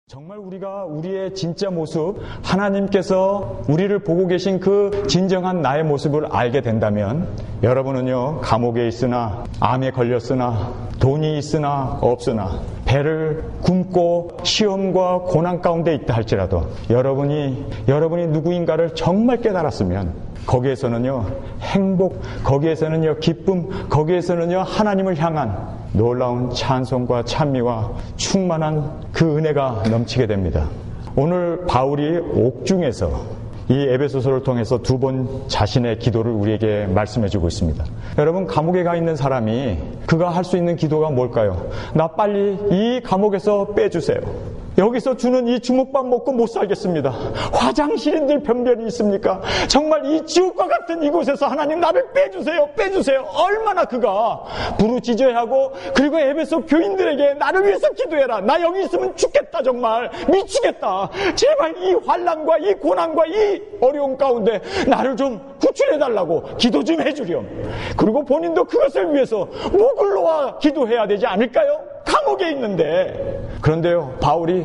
정말 우리가 우리의 진짜 모습, 하나님께서 우리를 보고 계신 그 진정한 나의 모습을 알게 된다면 여러분은요, 감옥에 있으나 암에 걸렸으나 돈이 있으나 없으나 배를 굶고 시험과 고난 가운데 있다 할지라도 여러분이 누구인가를 정말 깨달았으면 거기에서는요, 행복, 거기에서는요, 기쁨, 거기에서는요, 하나님을 향한 놀라운 찬송과 찬미와 충만한 그 은혜가 넘치게 됩니다. 오늘 바울이 옥중에서 이 에베소서를 통해서 두 번 자신의 기도를 우리에게 말씀해주고 있습니다. 여러분, 감옥에 가 있는 사람이 그가 할 수 있는 기도가 뭘까요? 나 빨리 이 감옥에서 빼주세요. 여기서 주는 이 주먹밥 먹고 못 살겠습니다. 화장실인들 변변이 있습니까? 정말 이 지옥과 같은 이곳에서 하나님 나를 빼주세요. 빼주세요. 얼마나 그가 부르짖어야 하고, 그리고 에베소 교인들에게 나를 위해서 기도해라. 나 여기 있으면 죽겠다. 정말 미치겠다. 제발 이 환난과 이 고난과 이 어려운 가운데 나를 좀 구출해달라고 기도 좀 해주렴. 그리고 본인도 그것을 위해서 목을 놓아 기도해야 되지 않을까요? 감옥에 있는데. 그런데요, 바울이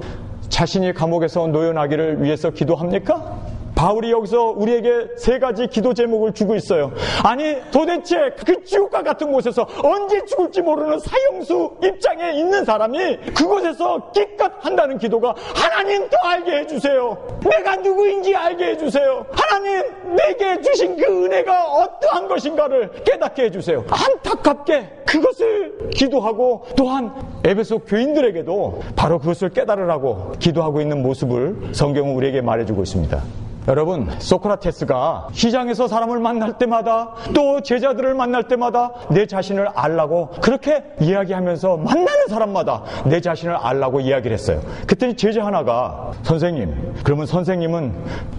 자신이 감옥에서 노여나기를 위해서 기도합니까? 바울이 여기서 우리에게 세 가지 기도 제목을 주고 있어요. 아니, 도대체 그 지옥과 같은 곳에서 언제 죽을지 모르는 사형수 입장에 있는 사람이 그곳에서 기껏 한다는 기도가, 하나님 더 알게 해주세요. 내가 누구인지 알게 해주세요. 하나님, 내게 주신 그 은혜가 어떠한 것인가를 깨닫게 해주세요. 안타깝게 그것을 기도하고, 또한 에베소 교인들에게도 바로 그것을 깨달으라고 기도하고 있는 모습을 성경은 우리에게 말해주고 있습니다. 여러분, 소크라테스가 시장에서 사람을 만날 때마다, 또 제자들을 만날 때마다 내 자신을 알라고 그렇게 이야기하면서 만나는 사람마다 내 자신을 알라고 이야기를 했어요. 그랬더니 제자 하나가, 선생님, 그러면 선생님은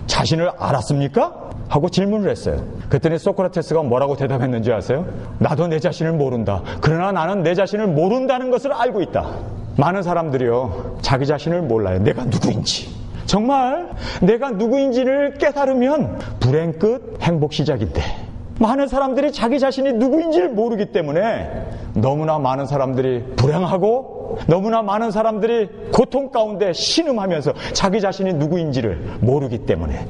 자신을 알았습니까? 하고 질문을 했어요. 그랬더니 소크라테스가 뭐라고 대답했는지 아세요? 나도 내 자신을 모른다. 그러나 나는 내 자신을 모른다는 것을 알고 있다. 많은 사람들이요, 자기 자신을 몰라요. 내가 누구인지. 정말 내가 누구인지를 깨달으면 불행 끝, 행복 시작인데, 많은 사람들이 자기 자신이 누구인지를 모르기 때문에 너무나 많은 사람들이 불행하고, 너무나 많은 사람들이 고통 가운데 신음하면서 자기 자신이 누구인지를 모르기 때문에.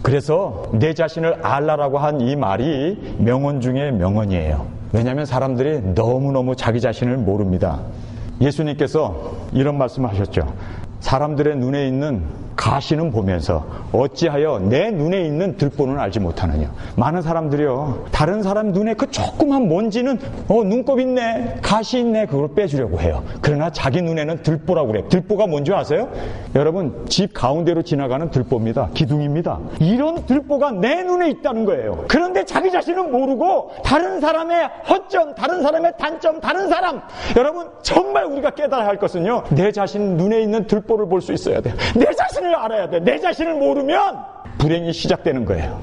그래서 내 자신을 알라라고 한 이 말이 명언 중에 명언이에요. 왜냐하면 사람들이 너무너무 자기 자신을 모릅니다. 예수님께서 이런 말씀을 하셨죠. 사람들의 눈에 있는 가시는 보면서 어찌하여 내 눈에 있는 들보는 알지 못하느냐. 많은 사람들이요, 다른 사람 눈에 그 조그만 먼지는 눈곱 있네, 가시 있네, 그걸 빼주려고 해요. 그러나 자기 눈에는 들보라고 그래요. 들보가 뭔지 아세요? 여러분, 집 가운데로 지나가는 들보입니다. 기둥입니다. 이런 들보가 내 눈에 있다는 거예요. 그런데 자기 자신은 모르고 다른 사람의 허점, 다른 사람의 단점, 다른 사람. 여러분, 정말 우리가 깨달아야 할 것은요, 내 자신 눈에 있는 들보를 볼 수 있어야 돼요. 내 자신을 알아야 돼. 내 자신을 모르면 불행이 시작되는 거예요.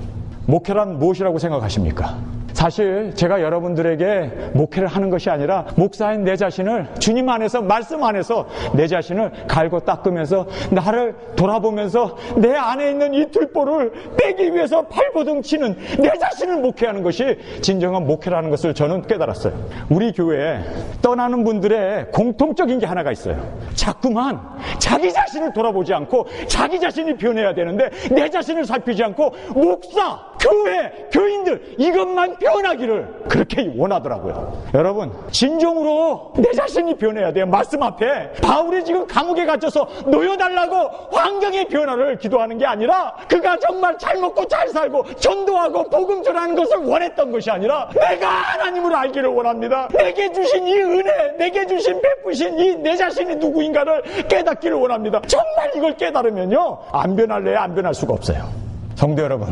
목회란 무엇이라고 생각하십니까? 사실 제가 여러분들에게 목회를 하는 것이 아니라 목사인 내 자신을 주님 안에서, 말씀 안에서 내 자신을 갈고 닦으면서 나를 돌아보면서 내 안에 있는 이 들보를 빼기 위해서 발버둥치는 내 자신을 목회하는 것이 진정한 목회라는 것을 저는 깨달았어요. 우리 교회에 떠나는 분들의 공통적인 게 하나가 있어요. 자꾸만 자기 자신을 돌아보지 않고 자기 자신이 변해야 되는데 내 자신을 살피지 않고 목사, 교회, 교인들 이것만 변하기를 그렇게 원하더라고요. 여러분, 진정으로 내 자신이 변해야 돼요. 말씀 앞에 바울이 지금 감옥에 갇혀서 놓여달라고 환경의 변화를 기도하는 게 아니라, 그가 정말 잘 먹고 잘 살고 전도하고 복음 전하는 것을 원했던 것이 아니라, 내가 하나님을 알기를 원합니다. 내게 주신 이 은혜, 내게 주신 베푸신 이 내 자신이 누구인가를 깨닫기를 원합니다. 정말 이걸 깨달으면요, 안 변할래야 안 변할 수가 없어요. 성도 여러분,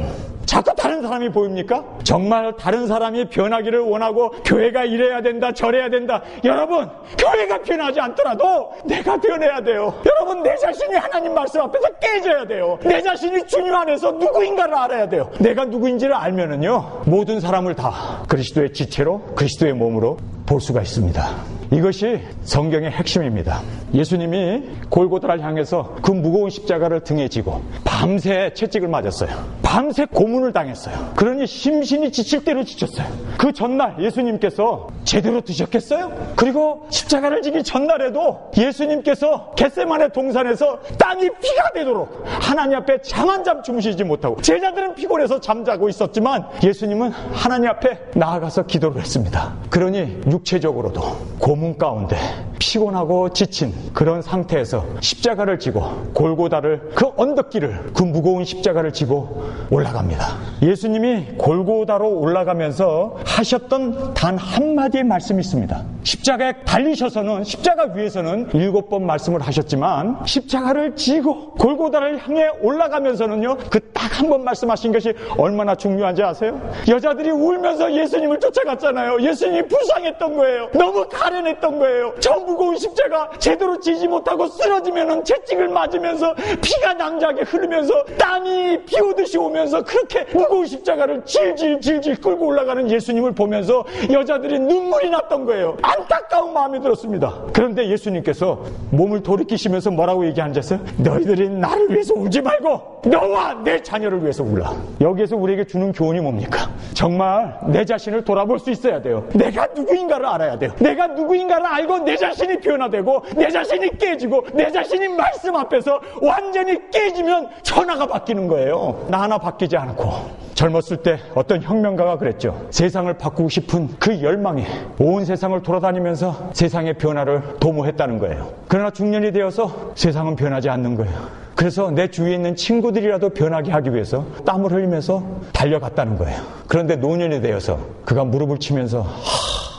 자꾸 다른 사람이 보입니까? 정말 다른 사람이 변하기를 원하고 교회가 이래야 된다, 저래야 된다. 여러분, 교회가 변하지 않더라도 내가 변해야 돼요. 여러분, 내 자신이 하나님 말씀 앞에서 깨져야 돼요. 내 자신이 주님 안에서 누구인가를 알아야 돼요. 내가 누구인지를 알면은요, 모든 사람을 다 그리스도의 지체로, 그리스도의 몸으로 볼 수가 있습니다. 이것이 성경의 핵심입니다. 예수님이 골고다를 향해서 그 무거운 십자가를 등에 지고 밤새 채찍을 맞았어요. 밤새 고문을 당했어요. 그러니 심신이 지칠 대로 지쳤어요. 그 전날 예수님께서 제대로 드셨겠어요? 그리고 십자가를 지기 전날에도 예수님께서 겟세마네 동산에서 땀이 피가 되도록 하나님 앞에 잠 한 잠 주무시지 못하고, 제자들은 피곤해서 잠자고 있었지만 예수님은 하나님 앞에 나아가서 기도를 했습니다. 그러니 육체적으로도 고문 가운데 피곤하고 지친 그런 상태에서 십자가를 지고 골고다를, 그 언덕길을, 그 무거운 십자가를 지고 올라갑니다. 예수님이 골고다로 올라가면서 하셨던 단 한마디의 말씀이 있습니다. 십자가에 달리셔서는, 십자가 위에서는 7번 말씀을 하셨지만 십자가를 지고 골고다를 향해 올라가면서는요, 그 딱 한 번 말씀하신 것이 얼마나 중요한지 아세요? 여자들이 울면서 예수님을 쫓아갔잖아요. 예수님이 불쌍했던 거예요. 너무 가련했던 거예요. 저 무거운 십자가 제대로 지지 못하고 쓰러지면은 채찍을 맞으면서 피가 낭자하게 흐르면서 땀이 비 오듯이 오면서 그렇게 무거운 십자가를 질질 끌고 올라가는 예수님을 보면서 여자들이 눈물이 났던 거예요. 안타까운 마음이 들었습니다. 그런데 예수님께서 몸을 돌이키시면서 뭐라고 얘기하는지 아세요? 너희들이 나를 위해서 울지 말고 너와 내 자녀를 위해서 울라. 여기에서 우리에게 주는 교훈이 뭡니까? 정말 내 자신을 돌아볼 수 있어야 돼요. 내가 누구인가를 알아야 돼요. 내가 누구인가를 알고 내 자신이 변화되고 내 자신이 깨지고 내 자신이 말씀 앞에서 완전히 깨지면 천하가 바뀌는 거예요. 나 하나 바뀌지 않고. 젊었을 때 어떤 혁명가가 그랬죠. 세상을 바꾸고 싶은 그 열망에 온 세상을 돌아다니면서 세상의 변화를 도모했다는 거예요. 그러나 중년이 되어서 세상은 변하지 않는 거예요. 그래서 내 주위에 있는 친구들이라도 변하게 하기 위해서 땀을 흘리면서 달려갔다는 거예요. 그런데 노년이 되어서 그가 무릎을 치면서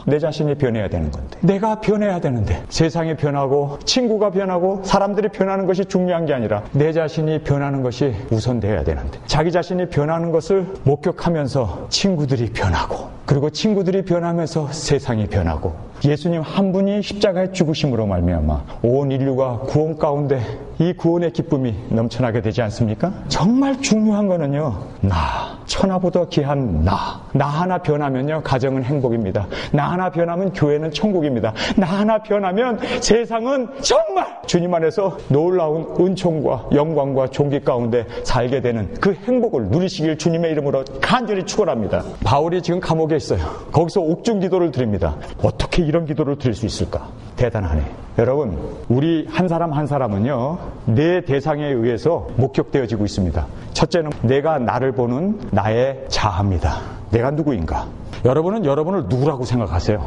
내 자신이 변해야 되는 건데, 내가 변해야 되는데, 세상이 변하고 친구가 변하고 사람들이 변하는 것이 중요한 게 아니라 내 자신이 변하는 것이 우선돼야 되는데, 자기 자신이 변하는 것을 목격하면서 친구들이 변하고, 그리고 친구들이 변하면서 세상이 변하고, 예수님 한 분이 십자가의 죽으심으로 말미암아 온 인류가 구원 가운데 이 구원의 기쁨이 넘쳐나게 되지 않습니까? 정말 중요한 거는요, 천하보다 귀한 나 하나 변하면요, 가정은 행복입니다. 나 하나 변하면 교회는 천국입니다. 나 하나 변하면 세상은 정말 주님 안에서 놀라운 은총과 영광과 존귀 가운데 살게 되는 그 행복을 누리시길 주님의 이름으로 간절히 축원합니다. 바울이 지금 감옥에 있어요. 거기서 옥중 기도를 드립니다. 어떻게 이런 기도를 드릴 수 있을까? 대단하네. 여러분, 우리 한 사람 한 사람은요, 내 대상에 의해서 목격되어지고 있습니다. 첫째는 내가 나를 보는 나의 자아입니다. 내가 누구인가? 여러분은 여러분을 누구라고 생각하세요?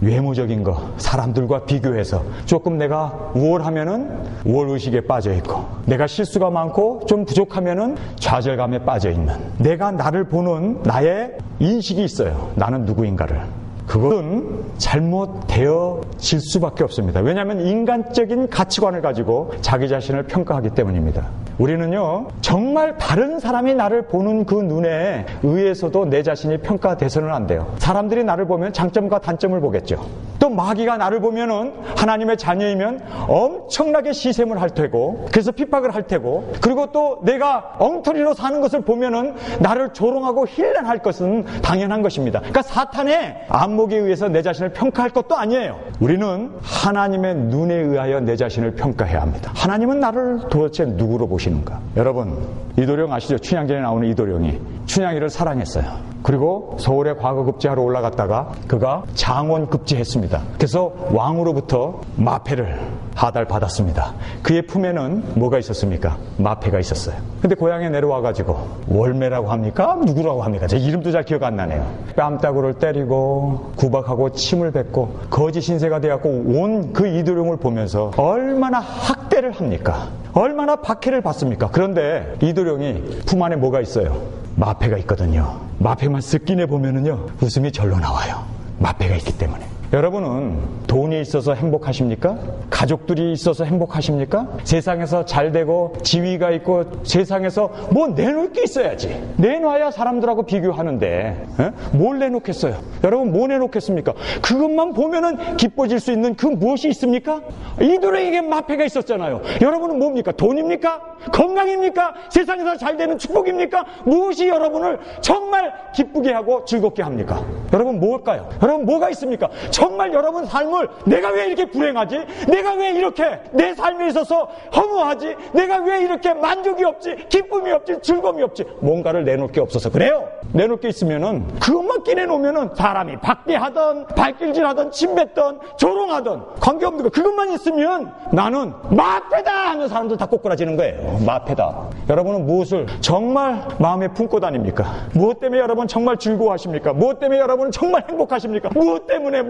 외모적인 거, 사람들과 비교해서 조금 내가 우월하면은 우월의식에 빠져있고, 내가 실수가 많고 좀 부족하면은 좌절감에 빠져있는, 내가 나를 보는 나의 인식이 있어요. 나는 누구인가를. 그건 잘못되어질 수밖에 없습니다. 왜냐하면 인간적인 가치관을 가지고 자기 자신을 평가하기 때문입니다. 우리는요, 정말 다른 사람이 나를 보는 그 눈에 의해서도 내 자신이 평가돼서는 안 돼요. 사람들이 나를 보면 장점과 단점을 보겠죠. 또 마귀가 나를 보면은 하나님의 자녀이면 엄청나게 시샘을 할 테고, 그래서 핍박을 할 테고, 그리고 또 내가 엉터리로 사는 것을 보면은 나를 조롱하고 힐난할 것은 당연한 것입니다. 그러니까 사탄의 안목에 의해서 내 자신을 평가할 것도 아니에요. 우리는 하나님의 눈에 의하여 내 자신을 평가해야 합니다. 하나님은 나를 도대체 누구로 보시는가? 여러분, 이도령 아시죠? 춘향전에 나오는 이도령이 춘향이를 사랑했어요. 그리고 서울에 과거급제하러 올라갔다가 그가 장원급제했습니다. 그래서 왕으로부터 마패를 하달받았습니다. 그의 품에는 뭐가 있었습니까? 마패가 있었어요. 근데 고향에 내려와가지고 월매라고 합니까? 누구라고 합니까? 제 이름도 잘 기억 안 나네요. 뺨따구를 때리고 구박하고 침을 뱉고 거짓 신세가 되었고 온 그 이도령을 보면서 얼마나 학대를 합니까? 얼마나 박해를 받습니까? 그런데 이도령이 품 안에 뭐가 있어요? 마패가 있거든요. 마패만 쓱 내보면은요, 웃음이 절로 나와요. 마패가 있기 때문에. 여러분은 돈이 있어서 행복하십니까? 가족들이 있어서 행복하십니까? 세상에서 잘 되고 지위가 있고 세상에서 뭐 내놓을 게 있어야지. 내놔야 사람들하고 비교하는데 뭘 내놓겠어요? 여러분 뭐 내놓겠습니까? 그것만 보면은 기뻐질 수 있는 그 무엇이 있습니까? 이들에게 마패가 있었잖아요. 여러분은 뭡니까? 돈입니까? 건강입니까? 세상에서 잘 되는 축복입니까? 무엇이 여러분을 정말 기쁘게 하고 즐겁게 합니까? 여러분 뭘까요? 여러분 뭐가 있습니까? 정말 여러분 삶을 내가 왜 이렇게 불행하지? 내가 왜 이렇게 내 삶에 있어서 허무하지? 내가 왜 이렇게 만족이 없지? 기쁨이 없지? 즐거움이 없지? 뭔가를 내놓을 게 없어서 그래요. 내놓을 게 있으면은 그것만 끼내놓으면은 사람이 박대하던 발길질하던 침뱉던 조롱하던 관계없는 거 그것만 있으면 나는 마패다 하는 사람들 다 꼬꾸라지는 거예요. 마패다. 여러분은 무엇을 정말 마음에 품고 다닙니까? 무엇 때문에 여러분 정말 즐거워하십니까? 무엇 때문에 여러분은 정말 행복하십니까? 무엇 때문에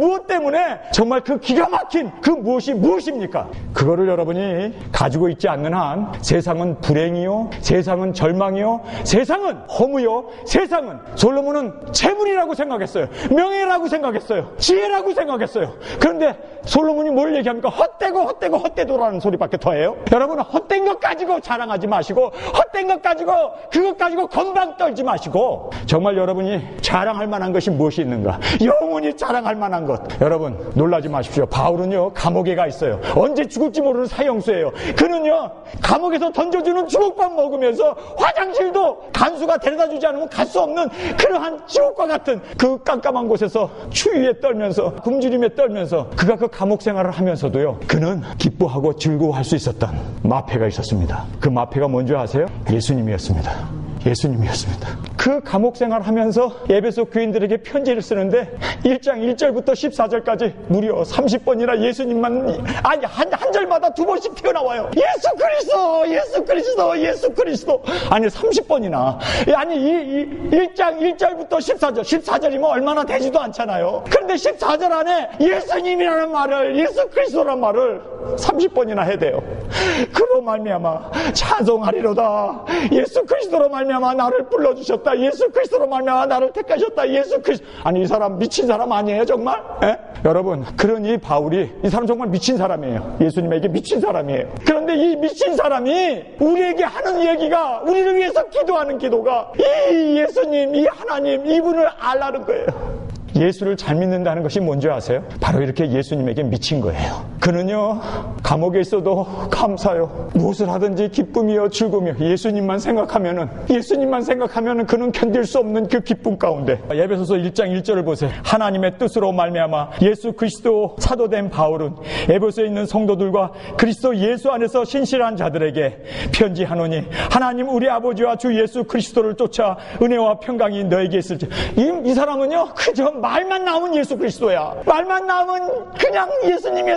정말 그 기가 막힌 그 무엇이 무엇입니까? 그거를 여러분이 가지고 있지 않는 한 세상은 불행이요, 세상은 절망이요, 세상은 허무요, 세상은 솔로몬은 재물이라고 생각했어요. 명예라고 생각했어요. 지혜라고 생각했어요. 그런데 솔로몬이 뭘 얘기합니까? 헛되도라는 소리밖에 더해요. 여러분 헛된 것 가지고 자랑하지 마시고 헛된 것 가지고 그것 가지고 건방 떨지 마시고 정말 여러분이 자랑할 만한 것이 무엇이 있는가? 영원히 자랑할 만한 것. 여러분 놀라지 마십시오. 바울은요 감옥에 가 있어요. 언제 죽을지 모르는 사형수예요. 그는요 감옥에서 던져주는 주먹밥 먹으면서 화장실도 간수가 데려다주지 않으면 갈 수 없는 그러한 지옥과 같은 그 깜깜한 곳에서 추위에 떨면서 굶주림에 떨면서 그가 그 감옥 생활을 하면서도요 그는 기뻐하고 즐거워할 수 있었던 마패가 있었습니다. 그 마패가 뭔지 아세요? 예수님이었습니다. 그 감옥 생활하면서 에베소 교인들에게 편지를 쓰는데 1장 1절부터 14절까지 무려 30번이나 예수님만 한 절마다 2번씩 튀어나와요. 예수 그리스도 아니 30번이나 아니 1장 1절부터 14절이면 얼마나 되지도 않잖아요. 그런데 14절 안에 예수님이라는 말을 예수 그리스도라는 말을 30번이나 해대요. 그로 말미암아 찬송하리로다. 예수 그리스도로 말미암아 나를 불러주셨다. 예수 그리스도로 말미암아 나를 택하셨다. 예수 그리스도. 아니 이 사람 미친 사람 아니에요 정말? 여러분 그러니 바울이 이 사람 정말 미친 사람이에요. 예수님에게 미친 사람이에요. 그런데 이 미친 사람이 우리에게 하는 얘기가 우리를 위해서 기도하는 기도가 이 예수님 이 하나님 이분을 알라는 거예요. 예수를 잘 믿는다는 것이 뭔지 아세요? 바로 이렇게 예수님에게 미친 거예요. 그는요 감옥에 있어도 감사요 무엇을 하든지 기쁨이요 즐거움이요 예수님만 생각하면은 그는 견딜 수 없는 그 기쁨 가운데 에베소서 1장 1절을 보세요. 하나님의 뜻으로 말미암아 예수 그리스도 사도된 바울은 에베소에 있는 성도들과 그리스도 예수 안에서 신실한 자들에게 편지하노니 하나님 우리 아버지와 주 예수 그리스도를 쫓아 은혜와 평강이 너에게 있을지. 이 사람은요 그저 말만 나오면 예수 그리스도야. 말만 나오면 그냥 예수님.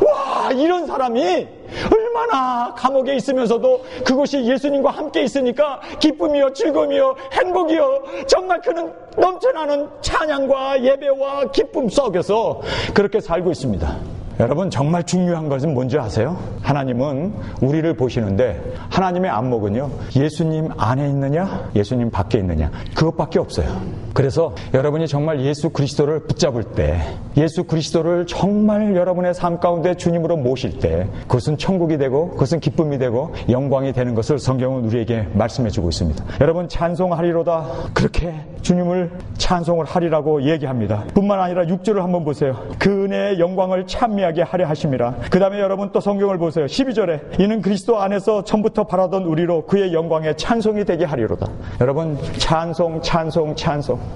와 이런 사람이 얼마나 감옥에 있으면서도 그것이 예수님과 함께 있으니까 기쁨이요 즐거움이요 행복이요 정말 그는 넘쳐나는 찬양과 예배와 기쁨 속에서 그렇게 살고 있습니다. 여러분 정말 중요한 것은 뭔지 아세요? 하나님은 우리를 보시는데 하나님의 안목은요 예수님 안에 있느냐 예수님 밖에 있느냐 그것밖에 없어요. 그래서 여러분이 정말 예수 그리스도를 붙잡을 때 예수 그리스도를 정말 여러분의 삶 가운데 주님으로 모실 때 그것은 천국이 되고 그것은 기쁨이 되고 영광이 되는 것을 성경은 우리에게 말씀해 주고 있습니다. 여러분 찬송하리로다 그렇게 주님을 찬송을 하리라고 얘기합니다. 뿐만 아니라 6절을 한번 보세요. 그 은혜의 영광을 찬미하게 하려 하심이라. 그 다음에 여러분 또 성경을 보세요. 12절에 이는 그리스도 안에서 처음부터 바라던 우리로 그의 영광에 찬송이 되게 하리로다. 여러분 찬송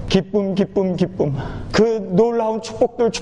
기쁨 그 놀라운 축복들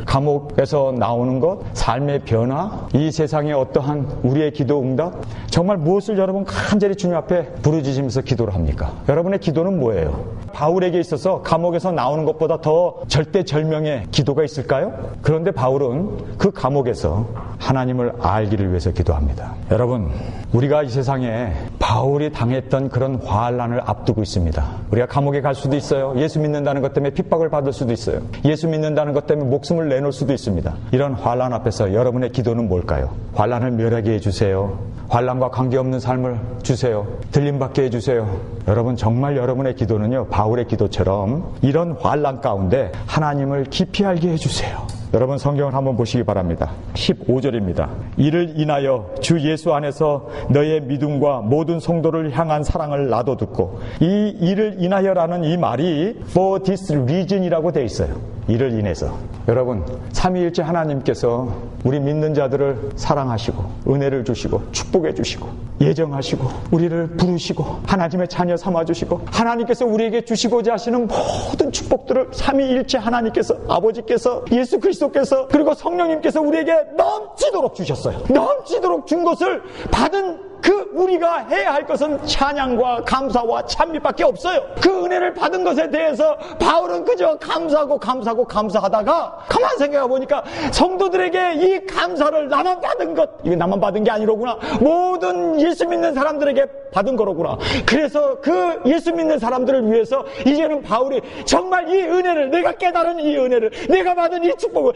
감옥에서 나오는 것 삶의 변화 이 세상의 어떠한 우리의 기도 응답 정말 무엇을 여러분 간절히 주님 앞에 부르짖으면서 기도를 합니까? 여러분의 기도는 뭐예요? 바울에게 있어서 감옥에서 나오는 것보다 더 절대절명의 기도가 있을까요? 그런데 바울은 그 감옥에서 하나님을 알기를 위해서 기도합니다. 여러분 우리가 이 세상에 바울이 당했던 그런 환난을 앞두고 있습니다. 우리가 감옥에 갈 수도 있어요. 예수 믿는다는 것 때문에 핍박을 받을 수도 있어요. 예수 믿는다는 것 때문에 목숨을 내놓을 수도 있습니다. 이런 환난 앞에서 여러분의 기도는 뭘까요? 환난을 멸하게 해주세요. 환난과 관계없는 삶을 주세요. 들림받게 해주세요. 여러분 정말 여러분의 기도는요 바울의 기도처럼 이런 환난 가운데 하나님을 깊이 알게 해주세요. 여러분 성경을 한번 보시기 바랍니다. 15절입니다. 이를 인하여 주 예수 안에서 너의 믿음과 모든 성도를 향한 사랑을 나도 듣고, 이 이를 인하여라는 이 말이 for this reason이라고 되어 있어요. 이를 인해서. 여러분, 삼위일체 하나님께서 우리 믿는 자들을 사랑하시고 은혜를 주시고 축복해 주시고 예정하시고 우리를 부르시고 하나님의 자녀 삼아주시고 하나님께서 우리에게 주시고자 하시는 모든 축복들을 삼위일체 하나님께서, 아버지께서, 예수 그리스도께서, 그리고 성령님께서 우리에게 넘치도록 주셨어요. 넘치도록 준 것을 받은 우리가 해야 할 것은 찬양과 감사와 찬미밖에 없어요. 그 은혜를 받은 것에 대해서 바울은 그저 감사하다가 가만 생각해 보니까 성도들에게 이 감사를 나만 받은 것, 이게 나만 받은 게 아니로구나, 모든 예수 믿는 사람들에게 받은 거로구나. 그래서 그 예수 믿는 사람들을 위해서 이제는 바울이 정말 이 은혜를, 내가 깨달은 이 은혜를, 내가 받은 이 축복을,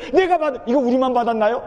이거 우리만 받았나요?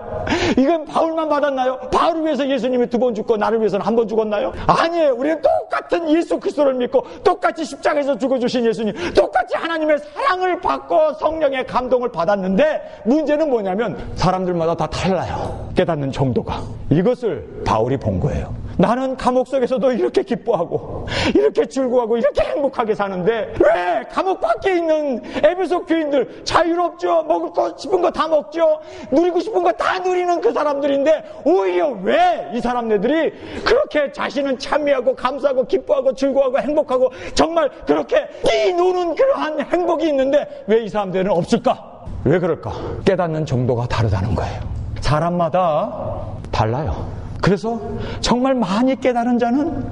이건 바울만 받았나요? 바울을 위해서 예수님이 2번 죽고 나를 위해서는 1번 죽었나요? 아니에요. 우리는 똑같은 예수 그리스도를 믿고 똑같이 십자가에서 죽어주신 예수님, 똑같이 하나님의 사랑을 받고 성령의 감동을 받았는데, 문제는 뭐냐면 사람들마다 다 달라요. 깨닫는 정도가. 이것을 바울이 본 거예요. 나는 감옥 속에서도 이렇게 기뻐하고 이렇게 즐거워하고 이렇게 행복하게 사는데 왜 감옥 밖에 있는 에베소 교인들 자유롭죠? 먹을 거 싶은 거 다 먹죠? 누리고 싶은 거 다 누리는 그 사람들인데 오히려 왜 이 사람들이 그렇게 자신은 찬미하고 감사하고 기뻐하고 즐거워하고 행복하고 정말 그렇게 뛰노는 그러한 행복이 있는데 왜 이 사람들은 없을까? 왜 그럴까? 깨닫는 정도가 다르다는 거예요. 사람마다 달라요. 그래서 정말 많이 깨달은 자는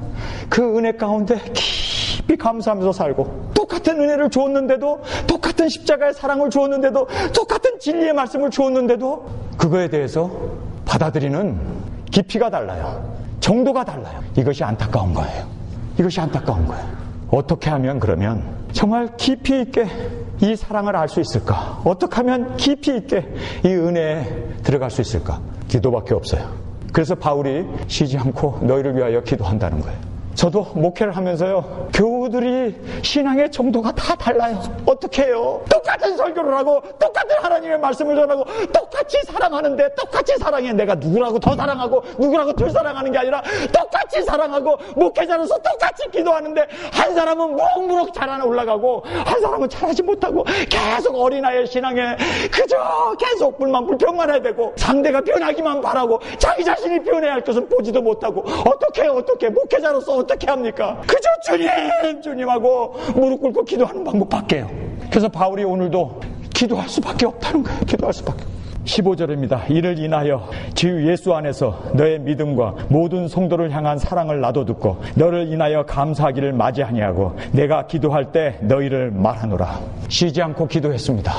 그 은혜 가운데 깊이 감사하면서 살고, 똑같은 은혜를 주었는데도, 똑같은 십자가의 사랑을 주었는데도, 똑같은 진리의 말씀을 주었는데도 그거에 대해서 받아들이는 깊이가 달라요. 정도가 달라요. 이것이 안타까운 거예요. 이것이 안타까운 거예요. 어떻게 하면 그러면 정말 깊이 있게 이 사랑을 알 수 있을까? 어떻게 하면 깊이 있게 이 은혜에 들어갈 수 있을까? 기도밖에 없어요. 그래서 바울이 쉬지 않고 너희를 위하여 기도한다는 거예요. 저도 목회를 하면서요, 교우들이 신앙의 정도가 다 달라요. 어떻게 해요? 똑같은 설교를 하고 똑같은 하나님의 말씀을 전하고 똑같이 사랑하는데, 똑같이 사랑해. 내가 누구라고 더 사랑하고 누구라고 덜 사랑하는 게 아니라 똑같이 사랑하고 목회자로서 똑같이 기도하는데, 한 사람은 무럭무럭 자라나 올라가고 한 사람은 잘하지 못하고 계속 어린아이의 신앙에 그저 계속 불평만 해야 되고, 상대가 변하기만 바라고 자기 자신이 변해야 할 것은 보지도 못하고, 어떻게 목회자로서 어떻게 합니까? 그저 주님하고 무릎 꿇고 기도하는 방법밖에요. 그래서 바울이 오늘도 기도할 수밖에 없다는 거예요. 기도할 수밖에 없어요. 15절입니다. 이를 인하여 주 예수 안에서 너의 믿음과 모든 성도를 향한 사랑을 나도 듣고 너를 인하여 감사하기를 맞이하냐고 내가 기도할 때 너희를 말하노라. 쉬지 않고 기도했습니다.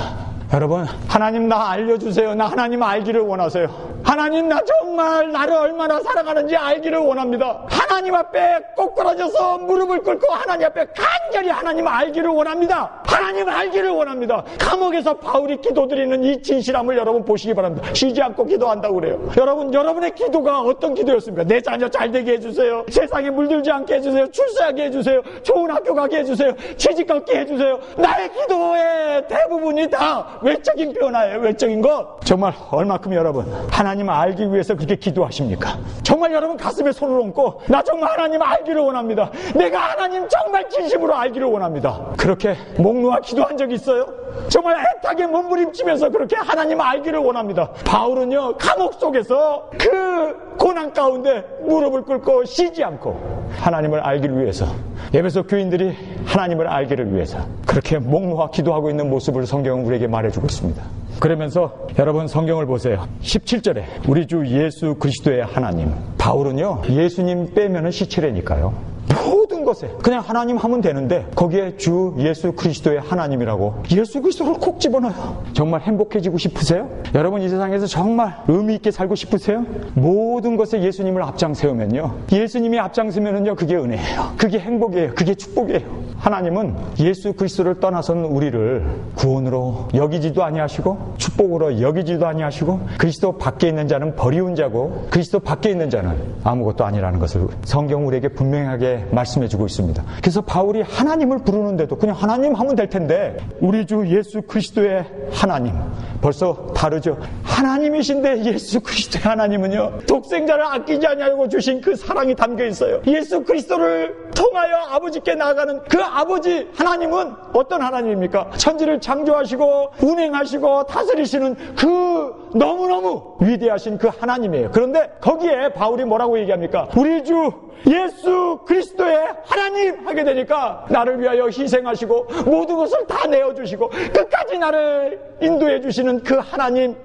여러분, 하나님 나 알려주세요. 나 하나님 알기를 원하세요. 하나님 나 정말 나를 얼마나 사랑하는지 알기를 원합니다. 하나님 앞에 꼬꾸라져서 무릎을 꿇고 하나님 앞에 간절히 하나님 알기를 원합니다. 하나님 알기를 원합니다. 감옥에서 바울이 기도드리는 이 진실함을 여러분 보시기 바랍니다. 쉬지 않고 기도한다고 그래요. 여러분, 여러분의 기도가 어떤 기도였습니까? 내 자녀 잘되게 해주세요. 세상에 물들지 않게 해주세요. 출세하게 해주세요. 좋은 학교 가게 해주세요. 취직 갖게 해주세요. 나의 기도의 대부분이 다 외적인 변화예요. 외적인 것. 정말 얼마큼 여러분 하나님 알기 위해서 그렇게 기도하십니까? 정말 여러분 가슴에 손을 얹고 나 정말 하나님 알기를 원합니다. 내가 하나님 정말 진심으로 알기를 원합니다. 그렇게 목 놓아 기도한 적이 있어요? 정말 애타게 몸부림치면서 그렇게 하나님 알기를 원합니다. 바울은요, 감옥 속에서 그 고난 가운데 무릎을 꿇고 쉬지 않고 하나님을 알기를 위해서, 에베소 교인들이 하나님을 알기를 위해서 그렇게 목 놓아 기도하고 있는 모습을 성경은 우리에게 말해주고 있습니다. 그러면서 여러분 성경을 보세요. 17절에 우리 주 예수 그리스도의 하나님. 바울은요, 예수님 빼면은 시체라니까요. 모든 것에 그냥 하나님 하면 되는데 거기에 주 예수 그리스도의 하나님이라고 예수 그리스도를 콕 집어넣어요. 정말 행복해지고 싶으세요? 여러분 이 세상에서 정말 의미 있게 살고 싶으세요? 모든 것에 예수님을 앞장세우면요, 예수님이 앞장서면은요, 그게 은혜예요. 그게 행복이에요. 그게 축복이에요. 하나님은 예수 그리스도를 떠나서는 우리를 구원으로 여기지도 아니하시고 축복으로 여기지도 아니하시고, 그리스도 밖에 있는 자는 버리운 자고 그리스도 밖에 있는 자는 아무것도 아니라는 것을 성경 우리에게 분명하게 말씀해 말해주고 있습니다. 그래서 바울이 하나님을 부르는데도 그냥 하나님 하면 될 텐데 우리 주 예수 그리스도의 하나님, 벌써 다르죠. 하나님이신데 예수 그리스도의 하나님은요, 독생자를 아끼지 않냐고 주신 그 사랑이 담겨 있어요. 예수 그리스도를 통하여 아버지께 나아가는 그 아버지 하나님은 어떤 하나님입니까? 천지를 창조하시고 운행하시고 다스리시는 그 너무너무 위대하신 그 하나님이에요. 그런데 거기에 바울이 뭐라고 얘기합니까? 우리 주 예수 그리스도의 하나님 하게 되니까 나를 위하여 희생하시고 모든 것을 다 내어주시고 끝까지 나를 인도해 주시는 그 하나님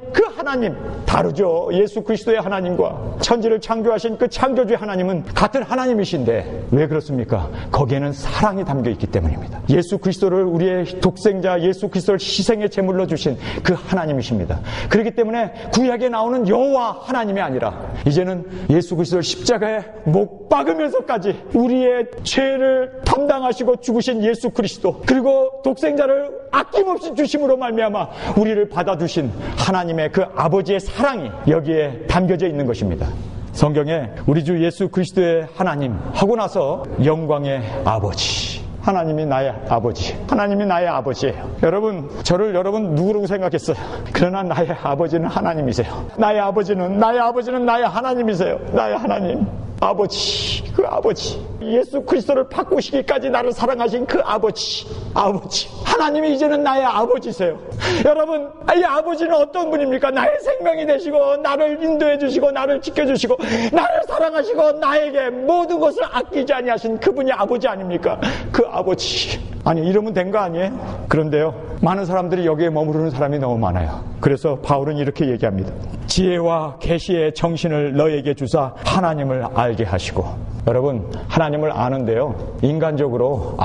다르죠. 예수 그리스도의 하나님과 천지를 창조하신 그 창조주의 하나님은 같은 하나님이신데 왜 그렇습니까? 거기에는 사랑이 담겨 있기 때문입니다. 예수 그리스도를 우리의 독생자 예수 그리스도를 희생의 제물로 주신 그 하나님이십니다. 그렇기 때문에 구약에 나오는 여호와 하나님이 아니라 이제는 예수 그리스도를 십자가에 못 박으면서까지 우리의 죄를 담당하시고 죽으신 예수 그리스도, 그리고 독생자를 아낌없이 주심으로 말미암아 우리를 받아주신 하나님의 그 아버지의 사랑이 여기에 담겨져 있는 것입니다. 성경에 우리 주 예수 그리스도의 하나님 하고 나서 영광의 아버지, 하나님이 나의 아버지, 하나님이 나의 아버지예요. 여러분, 저를 여러분 누구라고 생각했어요? 그러나 나의 아버지는 하나님이세요. 나의 아버지는 나의 하나님이세요. 나의 하나님, 아버지, 그 아버지, 예수 그리스도를 바꾸시기까지 나를 사랑하신 그 아버지, 하나님이 이제는 나의 아버지세요. 여러분, 이 아버지는 어떤 분입니까? 나의 생명이 되시고 나를 인도해 주시고 나를 지켜주시고 나를 사랑하시고 나에게 모든 것을 아끼지 아니하신 그분이 아버지 아닙니까? 그 아버지. 아니, 이러면 된 거 아니에요? 그런데요, 많은 사람들이 여기에 머무르는 사람이 너무 많아요. 그래서 바울은 이렇게 얘기합니다. 지혜와 계시의 정신을 너에게 주사 하나님을 알게 하시고. 여러분, 하나님을 아는데요, 인간적으로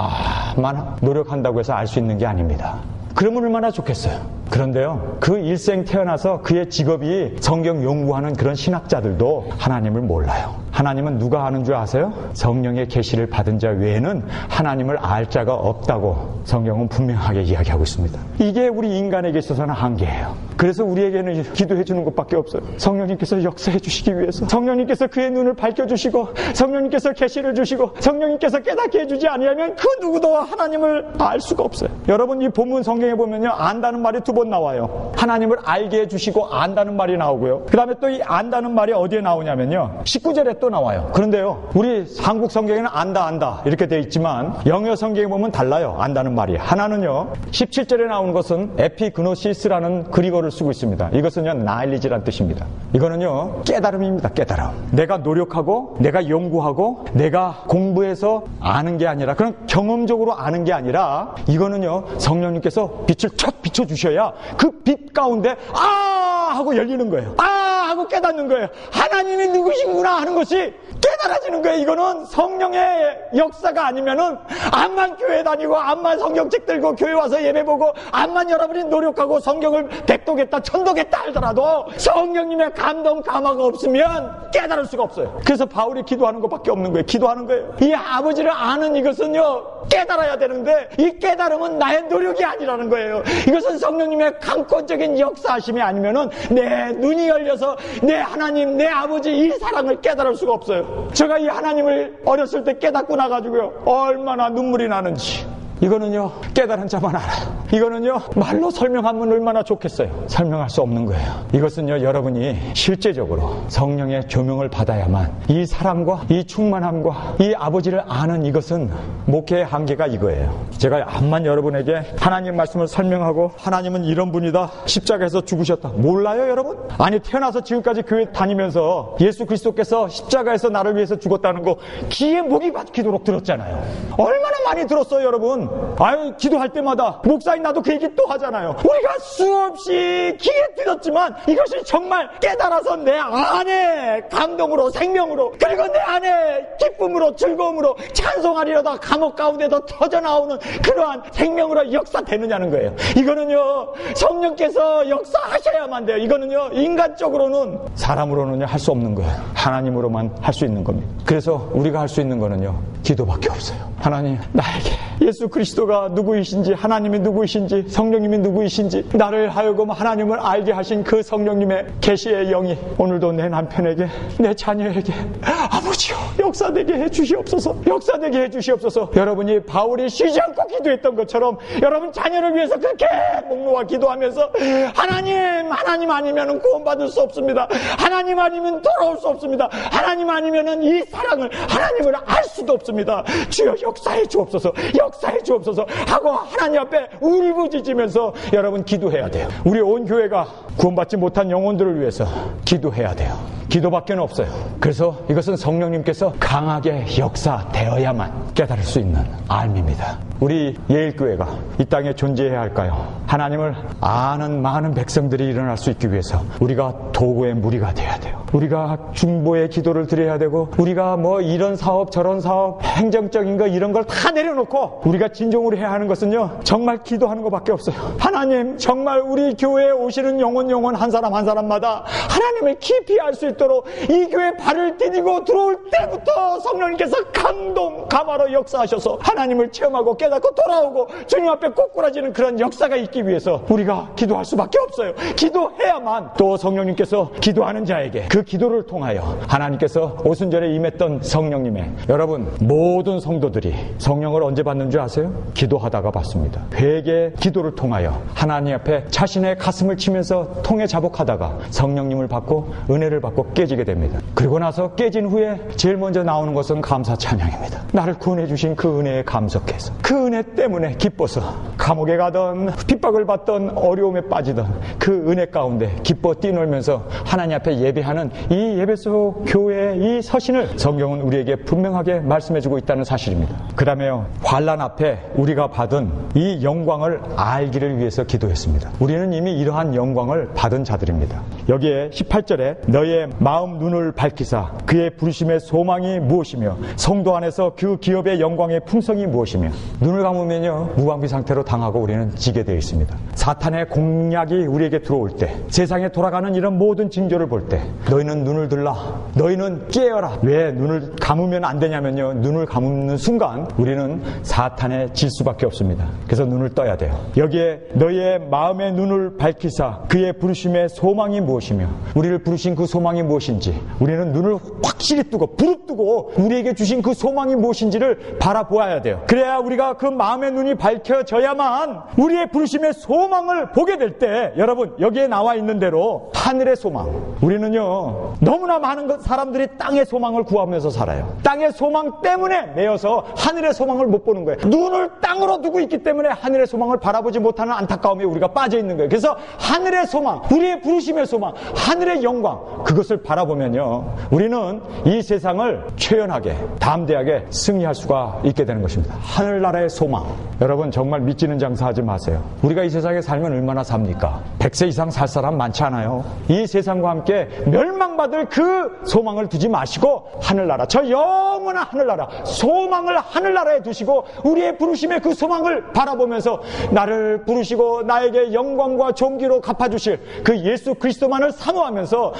만 노력한다고 해서 알 수 있는 게 아닙니다. 그러면 얼마나 좋겠어요. 그런데요, 그 일생 태어나서 그의 직업이 성경 연구하는 그런 신학자들도 하나님을 몰라요. 하나님은 누가 아는 줄 아세요? 성령의 계시를 받은 자 외에는 하나님을 알 자가 없다고 성경은 분명하게 이야기하고 있습니다. 이게 우리 인간에게 있어서는 한계예요. 그래서 우리에게는 기도해 주는 것밖에 없어요. 성령님께서 역사해 주시기 위해서, 성령님께서 그의 눈을 밝혀주시고 성령님께서 계시를 주시고 성령님께서 깨닫게 해주지 아니하면 그 누구도 하나님을 알 수가 없어요. 여러분, 이 본문 성경에 보면요, 안다는 말이 두 번 나와요. 하나님을 알게 해주시고 안다는 말이 나오고요, 그 다음에 또 이 안다는 말이 어디에 나오냐면요, 19절에 또 나와요. 그런데요, 우리 한국 성경에는 안다 이렇게 돼 있지만 영어 성경에 보면 달라요. 안다는 말이 하나는요, 17절에 나오는 것은 에피그노시스라는 그리거를 쓰고 있습니다. 이것은요, 나일리지란 뜻입니다. 이거는요, 깨달음입니다. 깨달음. 내가 노력하고 내가 연구하고 내가 공부해서 아는 게 아니라, 그런 경험적으로 아는 게 아니라, 이거는요, 성령님께서 빛을 촥 비춰주셔야 그 빛 가운데 하고 열리는 거예요. 하고 깨닫는 거예요. 하나님이 누구신구나 하는 것이 깨달아지는 거예요. 이거는 성령의 역사가 아니면은, 암만 교회 다니고 암만 성경책 들고 교회 와서 예배 보고 암만 여러분이 노력하고 성경을 백독했다 천독했다 하더라도 성령님의 감동 감화가 없으면 깨달을 수가 없어요. 그래서 바울이 기도하는 것밖에 없는 거예요. 기도하는 거예요. 이 아버지를 아는 이것은요, 깨달아야 되는데 이 깨달음은 나의 노력이 아니라는 거예요. 이것은 성령님의 강권적인 역사하심이 아니면은 내 눈이 열려서 내 하나님, 내 아버지 이 사랑을 깨달을 수가 없어요. 제가 이 하나님을 어렸을 때 깨닫고 나가지고요, 얼마나 눈물이 나는지. 이거는요, 깨달은 자만 알아요. 이거는요, 말로 설명하면 얼마나 좋겠어요. 설명할 수 없는 거예요. 이것은요, 여러분이 실제적으로 성령의 조명을 받아야만 이 사랑과 이 충만함과 이 아버지를 아는, 이것은 목회의 한계가 이거예요. 제가 암만 여러분에게 하나님 말씀을 설명하고 하나님은 이런 분이다, 십자가에서 죽으셨다, 몰라요 여러분? 아니, 태어나서 지금까지 교회 다니면서 예수 그리스도께서 십자가에서 나를 위해서 죽었다는 거 귀에 목이 박히도록 들었잖아요. 얼마나 많이 들었어요 여러분. 기도할 때마다 목사님 나도 그 얘기 또 하잖아요. 우리가 수없이 귀에 들었지만 이것이 정말 깨달아서 내 안에 감동으로, 생명으로, 그리고 내 안에 기쁨으로, 즐거움으로 찬송하리로다 감옥 가운데도 터져나오는 그러한 생명으로 역사되느냐는 거예요. 이거는요, 성령께서 역사하셔야만 돼요. 이거는요, 인간적으로는, 사람으로는요, 할 수 없는 거예요. 하나님으로만 할 수 있는 겁니다. 그래서 우리가 할 수 있는 거는요, 기도밖에 없어요. 하나님, 나에게 예수 그리스도가 누구이신지, 하나님이 누구이신지, 성령님이 누구이신지 나를 하여금 하나님을 알게 하신 그 성령님의 계시의 영이 오늘도 내 남편에게, 내 자녀에게 아버지요 역사되게 해주시옵소서. 역사되게 해주시옵소서. 여러분이 바울이 쉬지 않고 기도했던 것처럼 여러분 자녀를 위해서 그렇게 목놓아 기도하면서 하나님 아니면 구원받을 수 없습니다. 하나님 아니면 돌아올 수 없습니다. 하나님 아니면 이 사랑을, 하나님을 알 수도 없습니다. 주여 역사해 주옵소서, 역사해 주옵소서 하고 하나님 앞에 울부짖으면서 여러분 기도해야 돼요. 우리 온 교회가 구원받지 못한 영혼들을 위해서 기도해야 돼요. 기도밖에 없어요. 그래서 이것은 성령님께서 강하게 역사되어야만 깨달을 수 있는 알미입니다. 우리 예일교회가 이 땅에 존재해야 할까요? 하나님을 아는 많은 백성들이 일어날 수 있기 위해서 우리가 도구의 무리가 되어야 돼요. 우리가 중보의 기도를 드려야 되고, 우리가 뭐 이런 사업 저런 사업 행정적인 거 이런 걸 다 내려놓고 우리가 진정으로 해야 하는 것은요, 정말 기도하는 것밖에 없어요. 하나님, 정말 우리 교회에 오시는 영혼 한 사람 한 사람마다 하나님을 깊이 알 수 있도록 이 교회 발을 디디고 들어올 때부터 성령님께서 감화로 역사하셔서 하나님을 체험하고 깨닫고 돌아오고 주님 앞에 꼬꾸라지는 그런 역사가 있기 위해서 우리가 기도할 수밖에 없어요. 기도해야만 또 성령님께서 기도하는 자에게 그 기도를 통하여 하나님께서 오순절에 임했던 성령님의, 여러분 모든 성도들이 성령을 언제 받는 줄 아세요? 기도하다가 받습니다. 회개 기도를 통하여 하나님 앞에 자신의 가슴을 치면서 통에 자복하다가 성령님을 받고 은혜를 받고 깨지게 됩니다. 그리고 나서 깨진 후에 제일 먼저 나오는 것은 감사 찬양입니다. 나를 구원해 주신 그 은혜에 감사해서, 그 은혜 때문에 기뻐서 감옥에 가던 핍박을 받던 어려움에 빠지던 그 은혜 가운데 기뻐 뛰놀면서 하나님 앞에 예배하는 이 예배소 교회의 이 서신을 성경은 우리에게 분명하게 말씀해주고 있다는 사실입니다. 그 다음에요, 환난 앞에 우리가 받은 이 영광을 알기를 위해서 기도했습니다. 우리는 이미 이러한 영광을 받은 자들입니다. 여기에 18절에 너의 마음 눈을 밝히사 그의 부르심의 소망이 무엇이며 성도 안에서 그 기업의 영광의 풍성이 무엇이며, 눈을 감으면요 무방비 상태로 당하고 우리는 지게 되어 있습니다. 사탄의 공략이 우리에게 들어올 때, 세상에 돌아가는 이런 모든 징조를 볼 때 너희는 눈을 들라, 너희는 깨어라. 왜 눈을 감으면 안 되냐면요, 눈을 감는 순간 우리는 사탄에 질 수밖에 없습니다. 그래서 눈을 떠야 돼요. 여기에 너희의 마음의 눈을 밝히사 그의 부르심의 소망이 무엇이며, 우리를 부르신 그 소망이 무엇인지 우리는 눈을 확실히 뜨고 부릅뜨고 우리에게 주신 그 소망이 무엇인지를 바라보아야 돼요. 그래야 우리가 그 마음의 눈이 밝혀져야만 우리의 부르심의 소망을 보게 될 때, 여러분 여기에 나와 있는 대로 하늘의 소망, 우리는요 너무나 많은 사람들이 땅의 소망을 구하면서 살아요. 땅의 소망 때문에 매여서 하늘의 소망을 못 보는 거예요. 눈을 땅으로 두고 있기 때문에 하늘의 소망을 바라보지 못하는 안타까움에 우리가 빠져 있는 거예요. 그래서 하늘의 소망, 우리의 부르심의 소망, 하늘의 영광, 그것을 바라보면요 우리는 이 세상을 최연하게 담대하게 승리할 수가 있게 되는 것입니다. 하늘나라의 소망, 여러분 정말 믿지는 장사하지 마세요. 우리가 이 세상에 살면 얼마나 삽니까? 100세 이상 살 사람 많지 않아요? 이 세상과 함께 멸망받을 그 소망을 두지 마시고 하늘나라, 저 영원한 하늘나라, 소망을 하늘나라에 두시고 우리의 부르심의 그 소망을 바라보면서 나를 부르시고 나에게 영광과 존귀로 갚아주실 그 예수 그리스도만을 사모하면서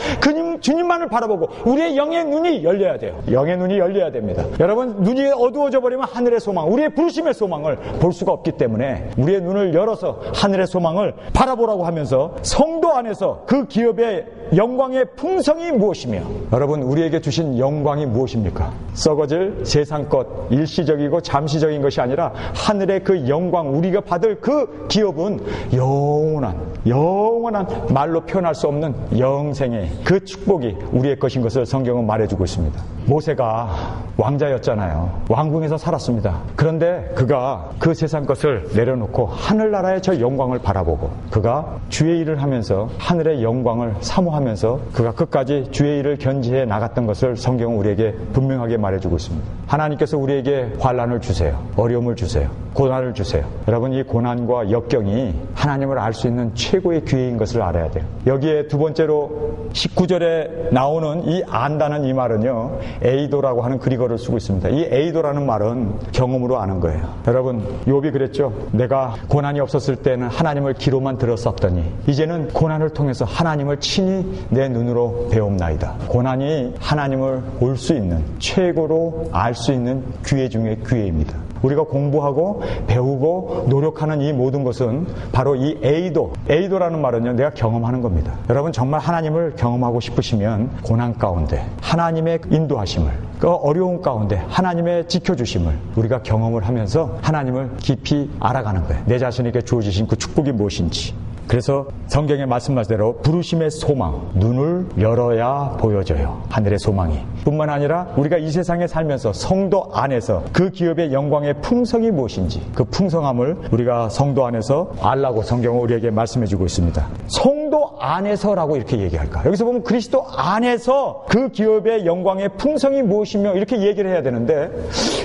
주님만을 바라보고 우리의 영의 눈이 열려야 돼요. 영의 눈이 열려야 됩니다. 여러분 눈이 어두워져 버리면 하늘의 소망, 우리의 부르심의 소망을 볼 수가 없기 때문에 우리의 눈을 열어서 하늘의 소망을 바라보라고 하면서 성도 안에서 그 기업의 영광의 풍성이 무엇이며, 여러분 우리에게 주신 영광이 무엇입니까? 썩어질 세상 것, 일시적이고 잠시적인 것이 아니라 하늘의 그 영광, 우리가 받을 그 기업은 영원한 말로 표현할 수 없는 영생의 그 축복이 우리의 것인 것을 성경은 말해주고 있습니다. 모세가 왕자였잖아요. 왕궁에서 살았습니다. 그런데 그가 그 세상 것을 내려놓고 하늘나라의 저 영광을 바라보고 그가 주의 일을 하면서 하늘의 영광을 사모하면서 그가 끝까지 주의 일을 견지해 나갔던 것을 성경은 우리에게 분명하게 말해주고 있습니다. 하나님께서 우리에게 환난을 주세요. 어려움을 주세요. 고난을 주세요. 여러분 이 고난과 역경이 하나님을 알 수 있는 최고의 기회인 것을 알아야 돼요. 여기에 두 번째로 19절에 나오는 이 안다는 이 말은요 에이도라고 하는 그리거를 쓰고 있습니다. 이 에이도라는 말은 경험으로 아는 거예요. 여러분 욥이 그랬죠. 내가 고난이 없었을 때는 하나님을 귀로만 들었었더니 이제는 고난을 통해서 하나님을 친히 내 눈으로 배움나이다. 고난이 하나님을 볼 수 있는 최고로 알 수 있는 기회 중의 기회입니다. 우리가 공부하고 배우고 노력하는 이 모든 것은 바로 이 에이도라는 말은요, 내가 경험하는 겁니다. 여러분 정말 하나님을 경험하고 싶으시면 고난 가운데 하나님의 인도하심을, 그 어려운 가운데 하나님의 지켜주심을 우리가 경험을 하면서 하나님을 깊이 알아가는 거예요. 내 자신에게 주어지신 그 축복이 무엇인지. 그래서 성경의 말씀대로 부르심의 소망, 눈을 열어야 보여져요. 하늘의 소망이. 뿐만 아니라 우리가 이 세상에 살면서 성도 안에서 그 기업의 영광의 풍성이 무엇인지, 그 풍성함을 우리가 성도 안에서 알라고 성경은 우리에게 말씀해주고 있습니다. 성도 안에서라고 이렇게 얘기할까? 여기서 보면 그리스도 안에서 그 기업의 영광의 풍성이 무엇이며 이렇게 얘기를 해야 되는데,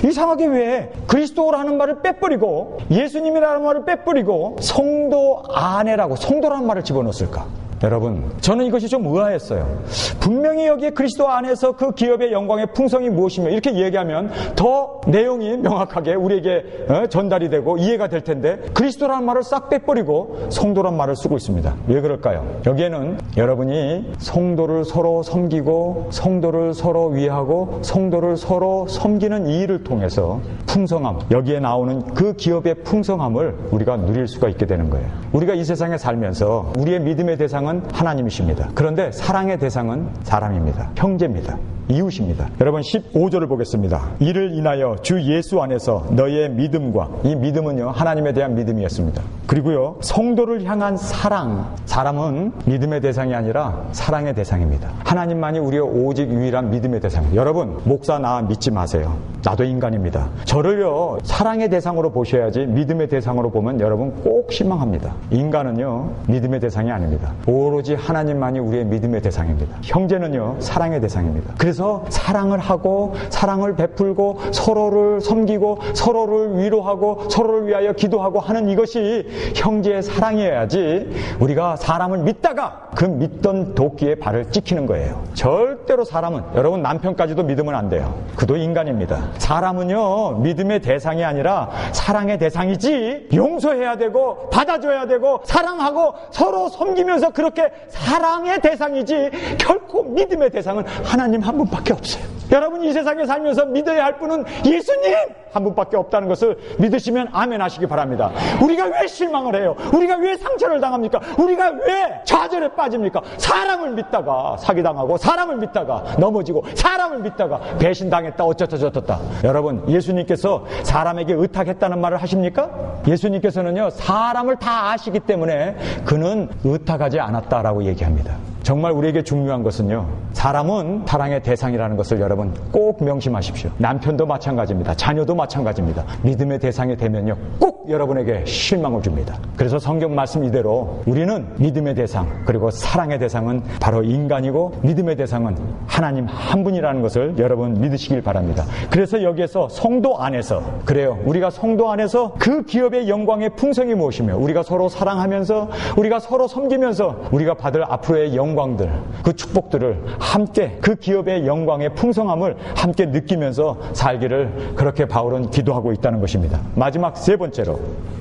이상하게 왜 그리스도라는 말을 빼버리고 예수님이라는 말을 빼버리고 성도 안에라고, 성도라는 말을 집어넣었을까? 여러분, 저는 이것이 좀 의아했어요. 분명히 여기에 그리스도 안에서 그 기업의 영광의 풍성이 무엇이며 이렇게 얘기하면 더 내용이 명확하게 우리에게 전달이 되고 이해가 될 텐데, 그리스도라는 말을 싹 빼버리고 성도란 말을 쓰고 있습니다. 왜 그럴까요? 여기에는 여러분이 성도를 서로 섬기고 성도를 서로 위하고 성도를 서로 섬기는 이 일을 통해서 풍성함, 여기에 나오는 그 기업의 풍성함을 우리가 누릴 수가 있게 되는 거예요. 우리가 이 세상에 살면서 우리의 믿음의 대상은 하나님이십니다. 그런데 사랑의 대상은 사람입니다. 형제입니다. 이웃입니다. 여러분 15절을 보겠습니다. 이를 인하여 주 예수 안에서 너의 믿음과, 이 믿음은요 하나님에 대한 믿음이었습니다. 그리고요 성도를 향한 사랑, 사람은 믿음의 대상이 아니라 사랑의 대상입니다. 하나님만이 우리의 오직 유일한 믿음의 대상입니다. 여러분, 목사 나 믿지 마세요. 나도 인간입니다. 저를요 사랑의 대상으로 보셔야지 믿음의 대상으로 보면 여러분 꼭 실망합니다. 인간은요 믿음의 대상이 아닙니다. 오로지 하나님만이 우리의 믿음의 대상입니다. 형제는요 사랑의 대상입니다. 그래서 사랑을 하고 사랑을 베풀고 서로를 섬기고 서로를 위로하고 서로를 위하여 기도하고 하는 이것이 형제의 사랑이어야지, 우리가 사람을 믿다가 그 믿던 도끼에 발을 찍히는 거예요. 절대로 사람은, 여러분 남편까지도 믿으면 안 돼요. 그도 인간입니다. 사람은요 믿음의 대상이 아니라 사랑의 대상이지, 용서해야 되고 받아줘야 되고 사랑하고 서로 섬기면서 그렇게 사랑의 대상이지, 결코 믿음의 대상은 하나님 한 분밖에 없어요. 여러분 이 세상에 살면서 믿어야 할 분은 예수님 한 분밖에 없다는 것을 믿으시면 아멘 하시기 바랍니다. 우리가 왜 실망을 해요? 우리가 왜 상처를 당합니까? 우리가 왜 좌절에 빠집니까? 사람을 믿다가 사기당하고 사람을 믿다가 넘어지고 사람을 믿다가 배신당했다 어쩌다 저쩌다. 여러분 예수님께서 사람에게 의탁했다는 말을 하십니까? 예수님께서는요 사람을 다 아시기 때문에 그는 의탁하지 않았다라고 얘기합니다. 정말 우리에게 중요한 것은요, 사람은 사랑의 대상이라는 것을 여러분 꼭 명심하십시오. 남편도 마찬가지입니다. 자녀도 마찬가지입니다. 믿음의 대상이 되면요 꼭 여러분에게 실망을 줍니다. 그래서 성경 말씀 이대로 우리는 믿음의 대상, 그리고 사랑의 대상은 바로 인간이고 믿음의 대상은 하나님 한 분이라는 것을 여러분 믿으시길 바랍니다. 그래서 여기에서 성도 안에서, 그래요, 우리가 성도 안에서 그 기업의 영광의 풍성이 무엇이며 우리가 서로 사랑하면서 우리가 서로 섬기면서 우리가 받을 앞으로의 영광들, 그 축복들을 함께, 그 기업의 영광의 풍성함을 함께 느끼면서 살기를 그렇게 바울은 기도하고 있다는 것입니다. 마지막 세 번째로,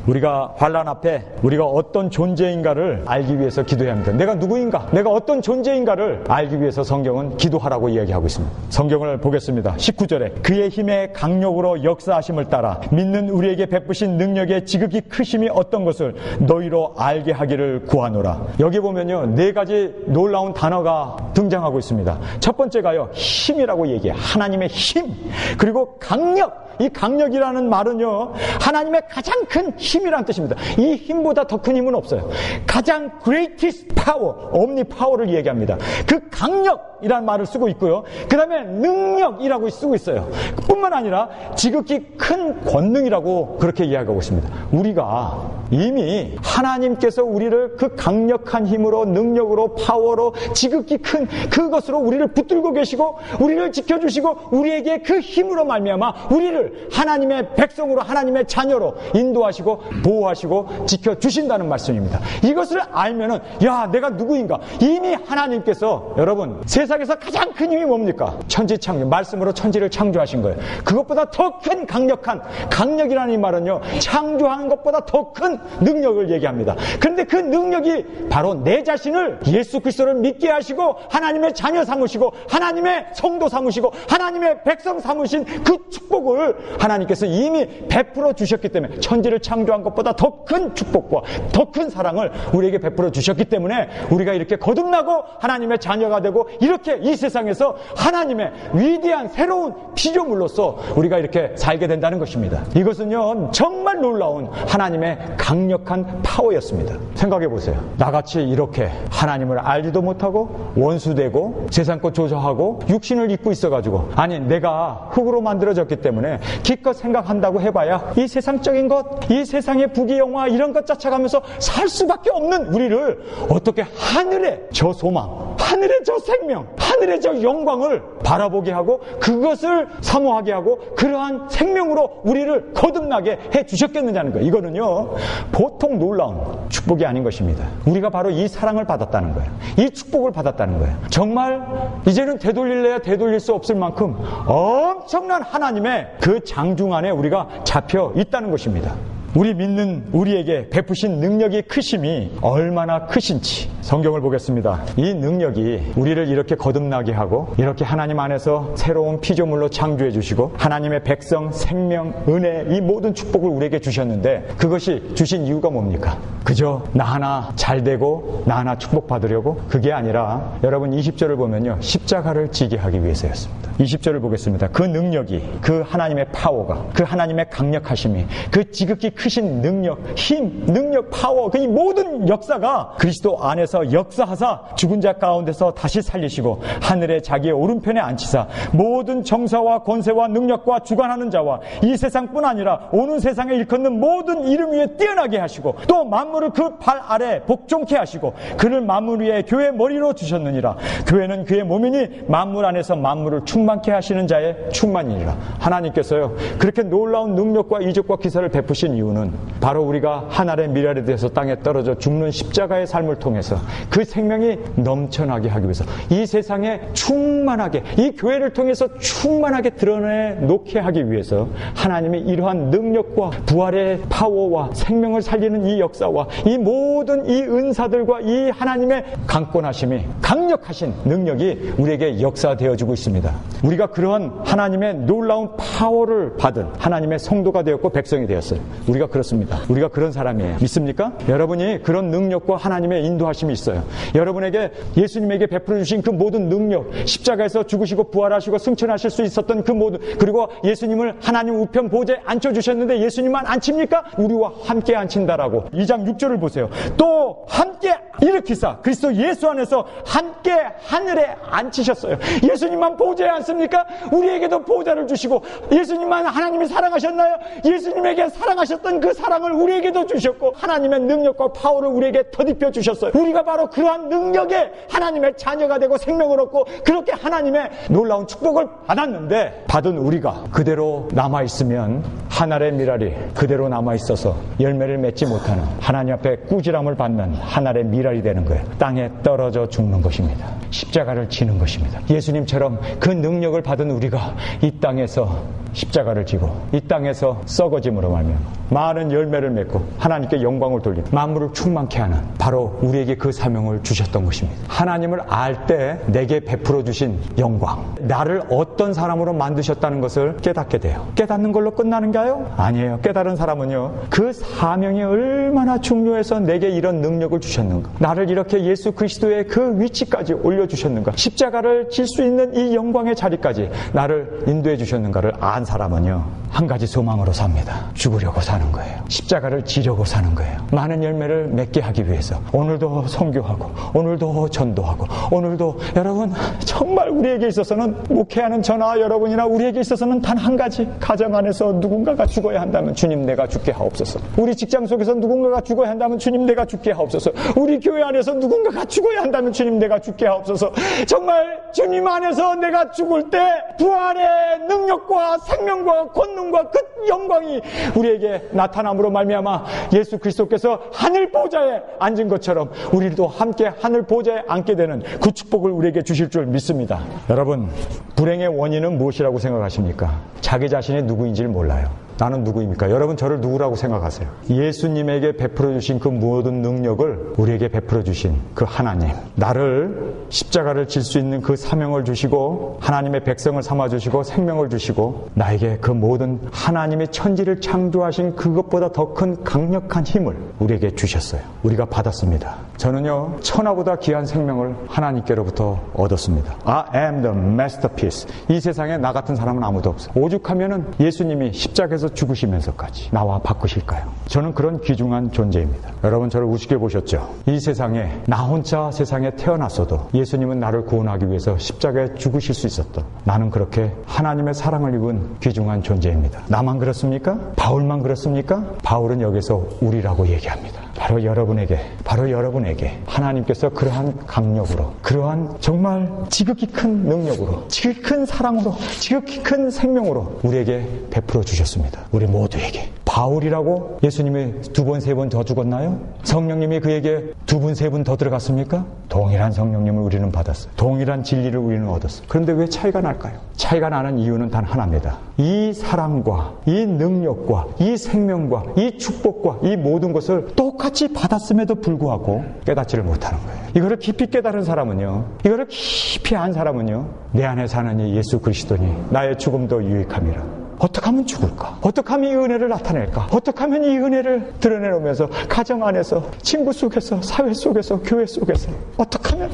우리가 환난 앞에 우리가 어떤 존재인가를 알기 위해서 기도해야 합니다. 내가 누구인가? 내가 어떤 존재인가를 알기 위해서 성경은 기도하라고 이야기하고 있습니다. 성경을 보겠습니다. 19절에 그의 힘의 강력으로 역사하심을 따라 믿는 우리에게 베푸신 능력의 지극히 크심이 어떤 것을 너희로 알게 하기를 구하노라. 여기 보면요 네 가지 놀라운 단어가 등장하고 있습니다. 첫 번째가요 힘이라고 얘기해요. 하나님의 힘. 그리고 강력. 이 강력이라는 말은요 하나님의 가장 큰 힘이라는 뜻입니다. 이 힘보다 더 큰 힘은 없어요. 가장 greatest power, omnipower를 얘기합니다. 그 강력이라는 말을 쓰고 있고요, 그 다음에 능력이라고 쓰고 있어요. 뿐만 아니라 지극히 큰 권능이라고 그렇게 이야기하고 있습니다. 우리가 이미 하나님께서 우리를 그 강력한 힘으로, 능력으로, 파워로, 지극히 큰 그것으로 우리를 붙들고 계시고 우리를 지켜주시고 우리에게 그 힘으로 말미암아 우리를 하나님의 백성으로, 하나님의 자녀로 인도하시고 보호하시고 지켜주신다는 말씀입니다. 이것을 알면은 야 내가 누구인가, 이미 하나님께서, 여러분 세상에 세상에서 가장 큰 힘이 뭡니까? 천지창조, 말씀으로 천지를 창조하신 거예요. 그것보다 더 큰 강력한, 강력이라는 이 말은요, 창조하는 것보다 더 큰 능력을 얘기합니다. 그런데 그 능력이 바로 내 자신을 예수 그리스도를 믿게 하시고 하나님의 자녀 삼으시고 하나님의 성도 삼으시고 하나님의 백성 삼으신 그 축복을 하나님께서 이미 베풀어 주셨기 때문에, 천지를 창조한 것보다 더 큰 축복과 더 큰 사랑을 우리에게 베풀어 주셨기 때문에 우리가 이렇게 거듭나고 하나님의 자녀가 되고 이렇게 이 세상에서 하나님의 위대한 새로운 피조물로서 우리가 이렇게 살게 된다는 것입니다. 이것은요, 정말 놀라운 하나님의 강력한 파워였습니다. 생각해 보세요. 나같이 이렇게 하나님을 알지도 못하고 원수되고 세상껏 조져하고 육신을 입고 있어가지고, 아니 내가 흙으로 만들어졌기 때문에 기껏 생각한다고 해봐야 이 세상적인 것, 이 세상의 부귀영화 이런 것 쫓아가면서 살 수밖에 없는 우리를 어떻게 하늘의 저 소망, 하늘의 저 생명, 하늘의 저 영광을 바라보게 하고 그것을 사모하게 하고 그러한 생명으로 우리를 거듭나게 해주셨겠느냐는 거예요. 이거는요, 보통 놀라운 축복이 아닌 것입니다. 우리가 바로 이 사랑을 받았다는 거예요. 이 축복을 받았다는 거예요. 정말 이제는 되돌릴래야 되돌릴 수 없을 만큼 엄청난 하나님의 그 장중 안에 우리가 잡혀 있다는 것입니다. 우리 믿는 우리에게 베푸신 능력이 크심이 얼마나 크신지 성경을 보겠습니다. 이 능력이 우리를 이렇게 거듭나게 하고 이렇게 하나님 안에서 새로운 피조물로 창조해 주시고 하나님의 백성, 생명, 은혜, 이 모든 축복을 우리에게 주셨는데 그것이 주신 이유가 뭡니까? 그저 나 하나 잘 되고 나 하나 축복받으려고? 그게 아니라 여러분 20절을 보면요, 십자가를 지게 하기 위해서였습니다. 20절을 보겠습니다. 그 능력이, 그 하나님의 파워가, 그 하나님의 강력하심이, 그 지극히 크신 능력, 힘, 능력, 파워, 그 이 모든 역사가 그리스도 안에서 역사하사 죽은 자 가운데서 다시 살리시고 하늘에 자기의 오른편에 앉히사 모든 정사와 권세와 능력과 주관하는 자와 이 세상뿐 아니라 오는 세상에 일컫는 모든 이름 위에 뛰어나게 하시고 또 만물을 그 발 아래 복종케 하시고 그를 만물 위에 교회 머리로 주셨느니라. 교회는 그의 몸이니 만물 안에서 만물을 충만케 하시는 자의 충만이니라. 하나님께서요, 그렇게 놀라운 능력과 이적과 기사를 베푸신 이유는 바로 우리가 하늘의 미랄에 대해서 땅에 떨어져 죽는 십자가의 삶을 통해서 그 생명이 넘쳐나게 하기 위해서, 이 세상에 충만하게, 이 교회를 통해서 충만하게 드러내 놓게 하기 위해서 하나님이 이러한 능력과 부활의 파워와 생명을 살리는 이 역사와 이 모든 이 은사들과 이 하나님의 강권하심이, 강력하신 능력이 우리에게 역사되어지고 있습니다. 우리가 그러한 하나님의 놀라운 파워를 받은 하나님의 성도가 되었고 백성이 되었어요. 우리가 그렇습니다. 우리가 그런 사람이에요. 믿습니까? 여러분이 그런 능력과 하나님의 인도하심이 있어요. 여러분에게 예수님에게 베풀어 주신 그 모든 능력, 십자가에서 죽으시고 부활하시고 승천하실 수 있었던 그 모든, 그리고 예수님을 하나님 우편 보좌에 앉혀주셨는데 예수님만 앉힙니까? 우리와 함께 앉힌다라고 2장 6절을 보세요. 또 함께 일으키사 그리스도 예수 안에서 함께 하늘에 앉히셨어요. 예수님만 보좌에 앉습니까? 우리에게도 보좌를 주시고, 예수님만 하나님이 사랑하셨나요? 예수님에게 사랑하셨던 그 사랑을 우리에게도 주셨고 하나님의 능력과 파워를 우리에게 덧입혀 주셨어요. 우리가 바로 그러한 능력에 하나님의 자녀가 되고 생명을 얻고 그렇게 하나님의 놀라운 축복을 받았는데, 받은 우리가 그대로 남아있으면 하늘의 미랄이 그대로 남아있어서 열매를 맺지 못하는, 하나님 앞에 꾸지람을 받는 하늘의 미랄이 되는 거예요. 땅에 떨어져 죽는 것입니다. 십자가를 지는 것입니다. 예수님처럼 그 능력을 받은 우리가 이 땅에서 십자가를 지고 이 땅에서 썩어짐으로 말미암아 많은 열매를 맺고 하나님께 영광을 돌리는, 만물을 충만케 하는, 바로 우리에게 그 사명을 주셨던 것입니다. 하나님을 알 때 내게 베풀어 주신 영광, 나를 어떤 사람으로 만드셨다는 것을 깨닫게 돼요. 깨닫는 걸로 끝나는가요? 아니에요. 깨달은 사람은요, 그 사명이 얼마나 중요해서 내게 이런 능력을 주셨는가, 나를 이렇게 예수 그리스도의 그 위치까지 올려주셨는가, 십자가를 질 수 있는 이 영광의 자리까지 나를 인도해 주셨는가를 안 사람은요, 한 가지 소망으로 삽니다. 죽으려고 사는 거예요. 십자가를 지려고 사는 거예요. 많은 열매를 맺게 하기 위해서 오늘도 선교하고 오늘도 전도하고 오늘도, 여러분 정말 우리에게 있어서는, 목회하는 저나 여러분이나 우리에게 있어서는 단 한 가지, 가정 안에서 누군가가 죽어야 한다면 주님 내가 죽게 하옵소서. 우리 직장 속에서 누군가가 죽어야 한다면 주님 내가 죽게 하옵소서. 우리 교회 안에서 누군가가 죽어야 한다면 주님 내가 죽게 하옵소서. 정말 주님 안에서 내가 죽을 때 부활의 능력과 생명과 권능 영광과 그 영광이 우리에게 나타남으로 말미암아 예수 그리스도께서 하늘 보좌에 앉은 것처럼 우리도 함께 하늘 보좌에 앉게 되는 그 축복을 우리에게 주실 줄 믿습니다. 여러분, 불행의 원인은 무엇이라고 생각하십니까? 자기 자신이 누구인지를 몰라요. 나는 누구입니까? 여러분, 저를 누구라고 생각하세요? 예수님에게 베풀어 주신 그 모든 능력을 우리에게 베풀어 주신 그 하나님, 나를 십자가를 질 수 있는 그 사명을 주시고 하나님의 백성을 삼아 주시고 생명을 주시고 나에게 그 모든 하나님의 천지를 창조하신 그것보다 더 큰 강력한 힘을 우리에게 주셨어요. 우리가 받았습니다. 저는요, 천하보다 귀한 생명을 하나님께로부터 얻었습니다. I am the masterpiece. 이 세상에 나 같은 사람은 아무도 없어요. 오죽하면은 예수님이 십자가에서 죽으시면서까지 나와 바꾸실까요? 저는 그런 귀중한 존재입니다. 여러분, 저를 우습게 보셨죠? 이 세상에 나 혼자 세상에 태어났어도 예수님은 나를 구원하기 위해서 십자가에 죽으실 수 있었던, 나는 그렇게 하나님의 사랑을 입은 귀중한 존재입니다. 나만 그렇습니까? 바울만 그렇습니까? 바울은 여기서 우리라고 얘기합니다. 바로 여러분에게 하나님께서 그러한 강력으로, 그러한 정말 지극히 큰 능력으로, 지극히 큰 사랑으로, 지극히 큰 생명으로 우리에게 베풀어 주셨습니다. 우리 모두에게. 바울이라고 예수님이 2번, 3번 더 죽었나요? 성령님이 그에게 2분, 3분 더 들어갔습니까? 동일한 성령님을 우리는 받았어요. 동일한 진리를 우리는 얻었어요. 그런데 왜 차이가 날까요? 차이가 나는 이유는 단 하나입니다. 이 사랑과 이 능력과 이 생명과 이 축복과 이 모든 것을 똑같이 받았음에도 불구하고 깨닫지를 못하는 거예요. 이거를 깊이 깨달은 사람은요, 이거를 깊이 안 사람은요, 내 안에 사는 이 예수 그리스도니 나의 죽음도 유익함이라. 어떻게 하면 죽을까? 어떻게 하면 이 은혜를 나타낼까? 어떻게 하면 이 은혜를 드러내놓으면서 가정 안에서, 친구 속에서, 사회 속에서, 교회 속에서 어떻게 하면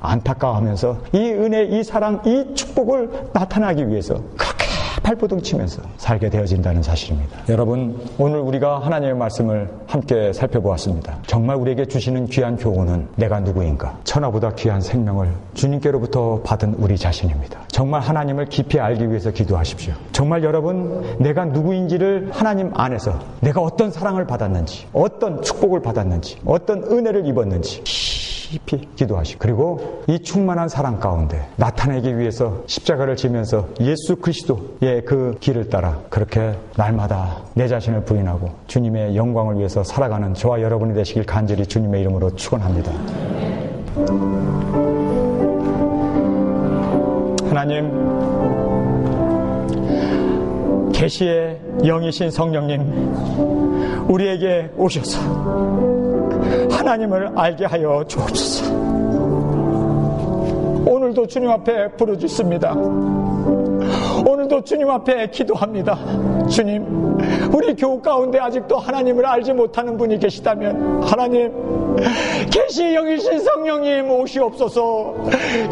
안타까워하면서 이 은혜, 이 사랑, 이 축복을 나타나기 위해서 그렇게 발버둥 치면서 살게 되어진다는 사실입니다. 여러분, 오늘 우리가 하나님의 말씀을 함께 살펴보았습니다. 정말 우리에게 주시는 귀한 교훈은 내가 누구인가? 천하보다 귀한 생명을 주님께로부터 받은 우리 자신입니다. 정말 하나님을 깊이 알기 위해서 기도하십시오. 정말 여러분, 내가 누구인지를 하나님 안에서 내가 어떤 사랑을 받았는지, 어떤 축복을 받았는지, 어떤 은혜를 입었는지 깊이 기도하시고, 그리고 이 충만한 사랑 가운데 나타내기 위해서 십자가를 지면서 예수 그리스도의 그 길을 따라 그렇게 날마다 내 자신을 부인하고 주님의 영광을 위해서 살아가는 저와 여러분이 되시길 간절히 주님의 이름으로 축원합니다. 하나님, 계시의 영이신 성령님, 우리에게 오셔서 하나님을 알게 하여 주옵소서. 오늘도 주님 앞에 부르짖습니다. 오늘도 주님 앞에 기도합니다. 주님, 우리 교우 가운데 아직도 하나님을 알지 못하는 분이 계시다면 하나님, 계시의 영이신 성령님 오시옵소서.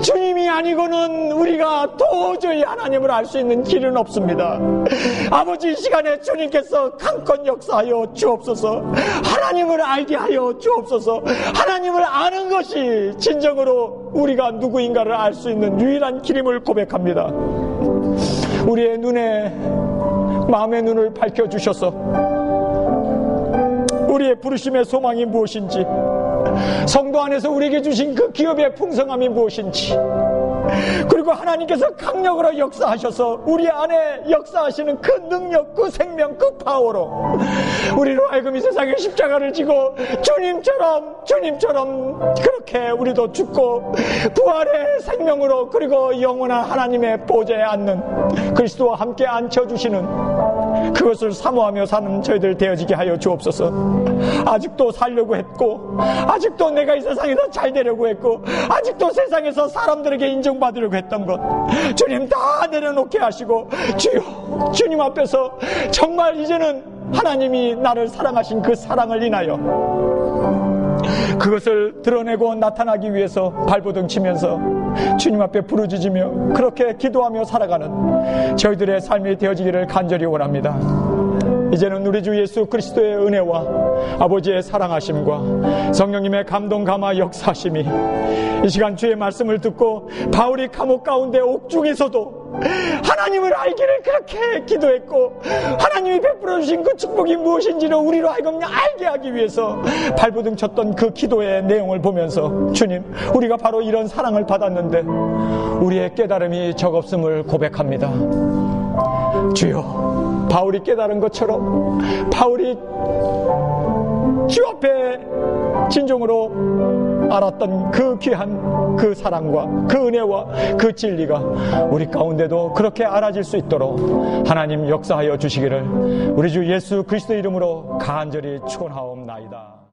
주님이 아니고는 우리가 도저히 하나님을 알 수 있는 길은 없습니다. 아버지, 이 시간에 주님께서 강권 역사하여 주옵소서. 하나님을 알게 하여 주옵소서. 하나님을 아는 것이 진정으로 우리가 누구인가를 알 수 있는 유일한 길임을 고백합니다. 우리의 눈에, 마음의 눈을 밝혀주셔서 우리의 부르심의 소망이 무엇인지, 성도 안에서 우리에게 주신 그 기업의 풍성함이 무엇인지, 그리고 하나님께서 강력으로 역사하셔서 우리 안에 역사하시는 그 능력, 그 생명, 그 파워로 우리로 하여금 이 세상에 십자가를 지고 주님처럼 그렇게 우리도 죽고 부활의 생명으로, 그리고 영원한 하나님의 보좌에 앉는, 그리스도와 함께 앉혀주시는 그것을 사모하며 사는 저희들 되어지게 하여 주옵소서. 아직도 살려고 했고, 아직도 내가 이 세상에서 잘 되려고 했고, 아직도 세상에서 사람들에게 인정받으려고 했던 것 주님 다 내려놓게 하시고, 주여, 주님 앞에서 정말 이제는 하나님이 나를 사랑하신 그 사랑을 인하여 그것을 드러내고 나타나기 위해서 발버둥 치면서 주님 앞에 부르짖으며 그렇게 기도하며 살아가는 저희들의 삶이 되어지기를 간절히 원합니다. 이제는 우리 주 예수 그리스도의 은혜와 아버지의 사랑하심과 성령님의 감동 감화 역사하심이 이 시간 주의 말씀을 듣고 바울이 감옥 가운데 옥중에서도 하나님을 알기를 그렇게 기도했고, 하나님이 베풀어 주신 그 축복이 무엇인지를 우리로 하여금 알게 하기 위해서 발버둥 쳤던 그 기도의 내용을 보면서, 주님, 우리가 바로 이런 사랑을 받았는데 우리의 깨달음이 적없음을 고백합니다. 주여, 바울이 깨달은 것처럼 바울이 주 앞에 진정으로 알았던 그 귀한 그 사랑과 그 은혜와 그 진리가 우리 가운데도 그렇게 알아질 수 있도록 하나님 역사하여 주시기를 우리 주 예수 그리스도 이름으로 간절히 축원하옵나이다.